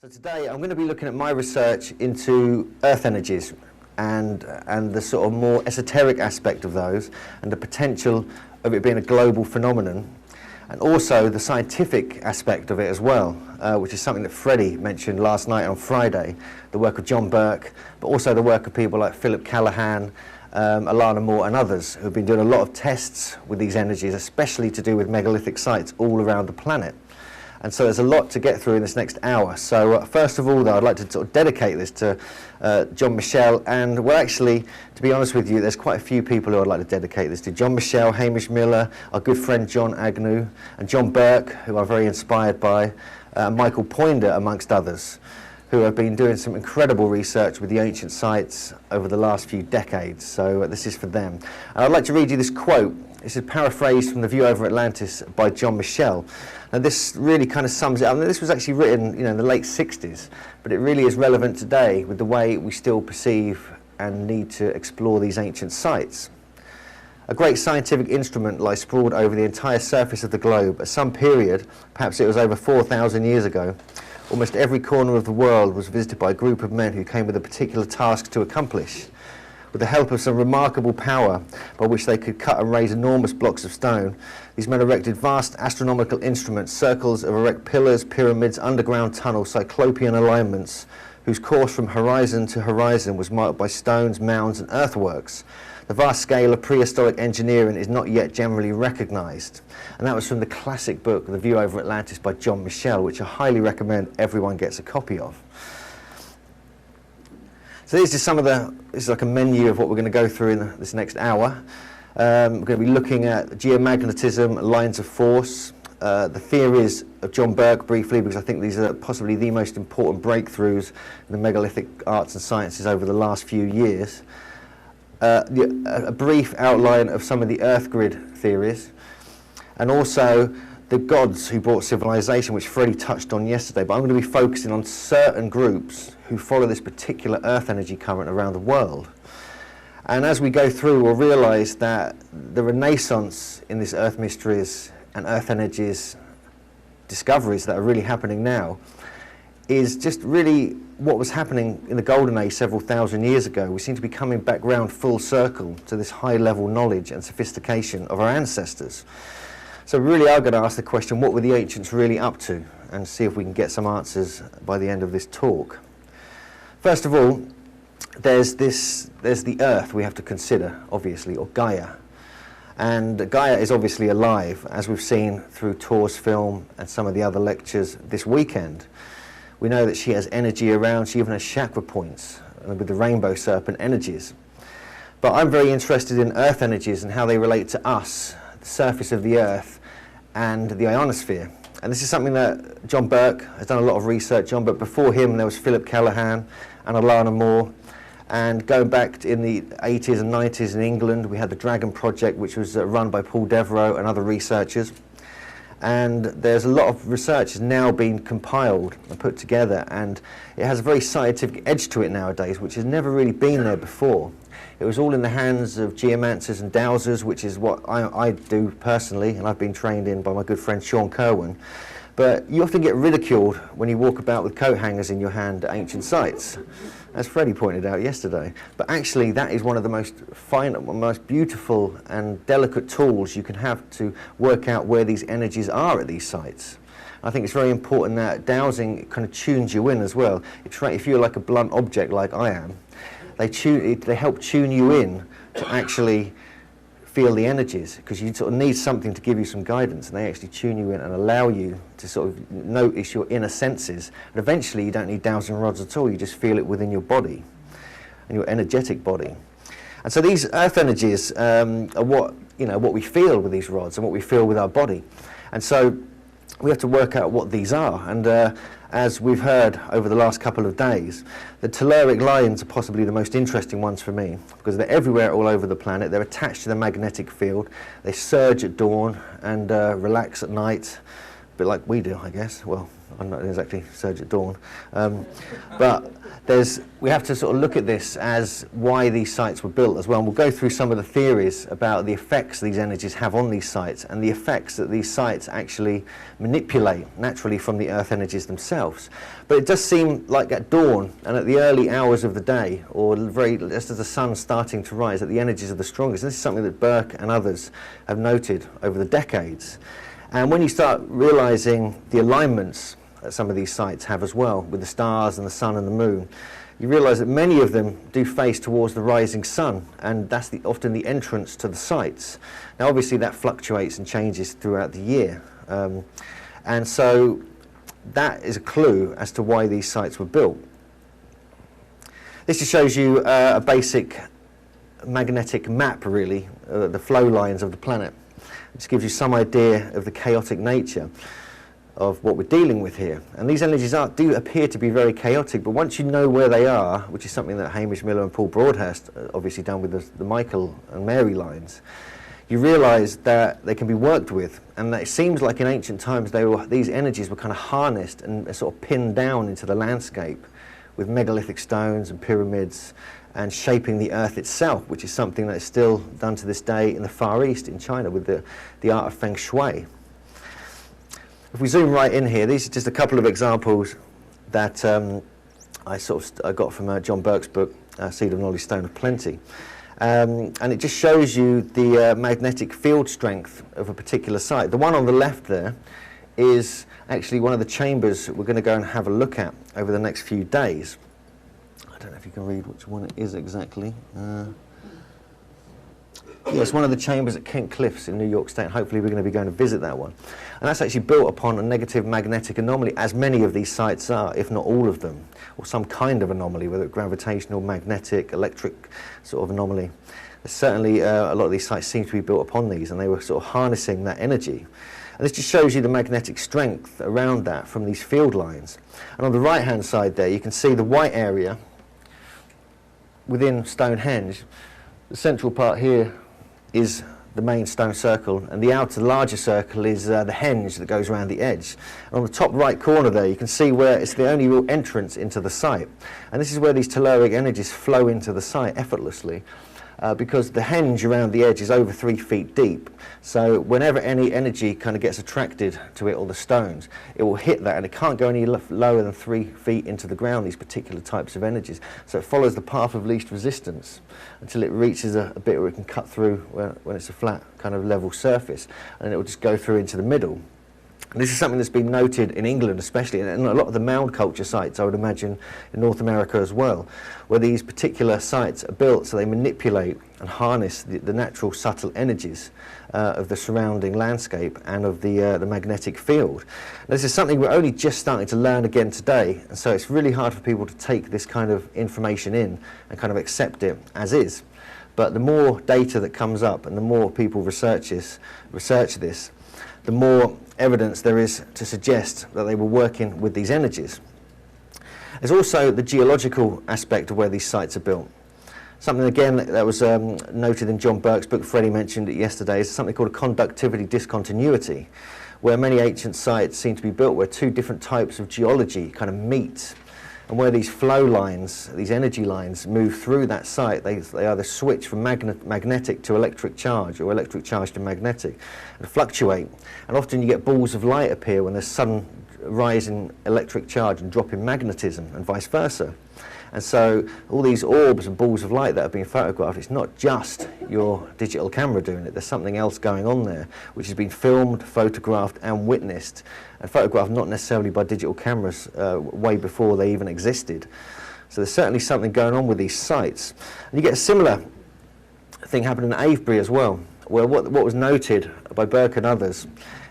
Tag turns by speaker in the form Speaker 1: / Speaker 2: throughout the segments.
Speaker 1: So today I'm going to be looking at my research into earth energies and the sort of more esoteric aspect of those and the potential of it being a global phenomenon, and also the scientific aspect of it as well, which is something that Freddie mentioned last night on Friday, the work of John Burke, but also the work of people like Philip Callahan, Alana Moore and others who've been doing a lot of tests with these energies, especially to do with megalithic sites all around the planet. And so there's a lot to get through in this next hour. So first of all, though, I'd like to sort of dedicate this to John Michel. And well, actually, to be honest with you, there's quite a few people who I'd like to dedicate this to. John Michel, Hamish Miller, our good friend John Agnew, and John Burke, who I'm very inspired by, Michael Poinder, amongst others, who have been doing some incredible research with the ancient sites over the last few decades. So this is for them. And I'd like to read you this quote. This is paraphrased from The View Over Atlantis by John Michel. Now this really kind of sums it up. Now, this was actually written, in the late 60s, but it really is relevant today with the way we still perceive and need to explore these ancient sites. A great scientific instrument lies sprawled over the entire surface of the globe. At some period, perhaps it was over 4,000 years ago, almost every corner of the world was visited by a group of men who came with a particular task to accomplish. With the help of some remarkable power by which they could cut and raise enormous blocks of stone, these men erected vast astronomical instruments, circles of erect pillars, pyramids, underground tunnels, cyclopean alignments, whose course from horizon to horizon was marked by stones, mounds and earthworks. The vast scale of prehistoric engineering is not yet generally recognised. And that was from the classic book, The View Over Atlantis by John Michel, which I highly recommend everyone gets a copy of. So this is this is like a menu of what we're going to go through in this next hour. We're going to be looking at geomagnetism, lines of force, the theories of John Burke briefly, because I think these are possibly the most important breakthroughs in the megalithic arts and sciences over the last few years. A brief outline of some of the earth grid theories, and also the gods who brought civilization, which Freddie touched on yesterday. But I'm going to be focusing on certain groups who follow this particular earth energy current around the world. And as we go through, we'll realize that the renaissance in this earth mysteries and earth energies discoveries that are really happening now is just really what was happening in the golden age several thousand years ago. We seem to be coming back round full circle to this high level knowledge and sophistication of our ancestors. So we really are going to ask the question, what were the ancients really up to? And see if we can get some answers by the end of this talk. First of all, there's the earth we have to consider, obviously, or Gaia. And Gaia is obviously alive, as we've seen through Tor's film and some of the other lectures this weekend. We know that she has energy around, she even has chakra points with the rainbow serpent energies. But I'm very interested in earth energies and how they relate to us, the surface of the earth and the ionosphere. And this is something that John Burke has done a lot of research on, but before him there was Philip Callahan and Alana Moore. And going back in the 80s and 90s in England, we had the Dragon Project, which was run by Paul Devereux and other researchers. And there's a lot of research now being compiled and put together, and it has a very scientific edge to it nowadays, which has never really been there before. It was all in the hands of geomancers and dowsers, which is what I do personally, and I've been trained in by my good friend Sean Kerwin. But you often get ridiculed when you walk about with coat hangers in your hand at ancient sites, as Freddie pointed out yesterday. But actually that is one of the most most beautiful and delicate tools you can have to work out where these energies are at these sites. I think it's very important that dowsing kind of tunes you in as well. If you're like a blunt object like I am, they help tune you in to actually feel the energies, because you sort of need something to give you some guidance, and they actually tune you in and allow you to sort of notice your inner senses. And eventually you don't need dowsing rods at all, you just feel it within your body and your energetic body. And so these earth energies are what we feel with these rods and what we feel with our body. And so we have to work out what these are. And as we've heard over the last couple of days, the telluric lines are possibly the most interesting ones for me, because they're everywhere all over the planet. They're attached to the magnetic field. They surge at dawn and relax at night. bit like we do, I guess. Well, I'm not exactly surge at dawn. But we have to sort of look at this as why these sites were built as well. And we'll go through some of the theories about the effects these energies have on these sites and the effects that these sites actually manipulate naturally from the Earth energies themselves. But it does seem like at dawn and at the early hours of the day, or just as the sun's starting to rise, that the energies are the strongest. And this is something that Burke and others have noted over the decades. And when you start realizing the alignments that some of these sites have as well, with the stars and the sun and the moon, you realize that many of them do face towards the rising sun, and that's often the entrance to the sites. Now obviously that fluctuates and changes throughout the year, and so that is a clue as to why these sites were built. This just shows you a basic magnetic map, really, the flow lines of the planet. It just gives you some idea of the chaotic nature of what we're dealing with here. And these energies do appear to be very chaotic, but once you know where they are, which is something that Hamish Miller and Paul Broadhurst obviously done with the Michael and Mary lines, you realise that they can be worked with, and that it seems like in ancient times these energies were kind of harnessed and sort of pinned down into the landscape with megalithic stones and pyramids and shaping the Earth itself, which is something that is still done to this day in the Far East, in China, with the art of Feng Shui. If we zoom right in here, these are just a couple of examples that I got from John Burke's book, Seed of Knowledge, Stone of Plenty. And it just shows you the magnetic field strength of a particular site. The one on the left there is actually one of the chambers we're going to go and have a look at over the next few days. I don't know if you can read which one it is exactly. Yeah, it's one of the chambers at Kent Cliffs in New York State, and hopefully we're going to be going to visit that one. And that's actually built upon a negative magnetic anomaly, as many of these sites are, if not all of them, or some kind of anomaly, whether it's gravitational, magnetic, electric sort of anomaly. There's certainly a lot of these sites seem to be built upon these, and they were sort of harnessing that energy. And this just shows you the magnetic strength around that from these field lines. And on the right-hand side there, you can see the white area within Stonehenge. The central part here is the main stone circle, and the outer larger circle is the henge that goes around the edge. And on the top right corner there, you can see where it's the only real entrance into the site. And this is where these telluric energies flow into the site effortlessly, because the henge around the edge is over 3 feet deep. So whenever any energy kind of gets attracted to it, or the stones, it will hit that, and it can't go any lower than 3 feet into the ground, these particular types of energies. So it follows the path of least resistance until it reaches a bit where it can cut through when it's a flat kind of level surface, and it will just go through into the middle. And this is something that's been noted in England especially, and a lot of the mound culture sites, I would imagine, in North America as well, where these particular sites are built so they manipulate and harness the natural subtle energies of the surrounding landscape and of the magnetic field. And this is something we're only just starting to learn again today, and so it's really hard for people to take this kind of information in and kind of accept it as is. But the more data that comes up and the more people research this, the more evidence there is to suggest that they were working with these energies. There's also the geological aspect of where these sites are built. Something again that was noted in John Burke's book, Freddie mentioned it yesterday, is something called a conductivity discontinuity, where many ancient sites seem to be built where two different types of geology kind of meet. And where these flow lines, these energy lines, move through that site, they either switch from magnetic to electric charge, or electric charge to magnetic, and fluctuate. And often you get balls of light appear when there's sudden rise in electric charge and drop in magnetism, and vice versa. And so all these orbs and balls of light that are being photographed, it's not just your digital camera doing it. There's something else going on there, which has been filmed, photographed and witnessed, and photographed not necessarily by digital cameras way before they even existed. So there's certainly something going on with these sites. And you get a similar thing happening in Avebury as well, where what was noted by Burke and others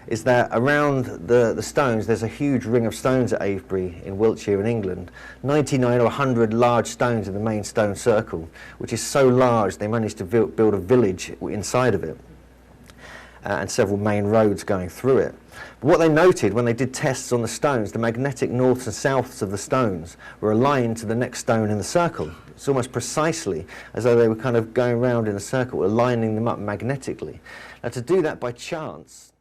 Speaker 1: is that around the stones, there's a huge ring of stones at Avebury in Wiltshire in England, 99 or 100 large stones in the main stone circle, which is so large they managed to build a village inside of it, and several main roads going through it. But what they noted when they did tests on the stones, the magnetic norths and souths of the stones were aligned to the next stone in the circle. It's almost precisely as though they were kind of going around in a circle, aligning them up magnetically. Now to do that by chance,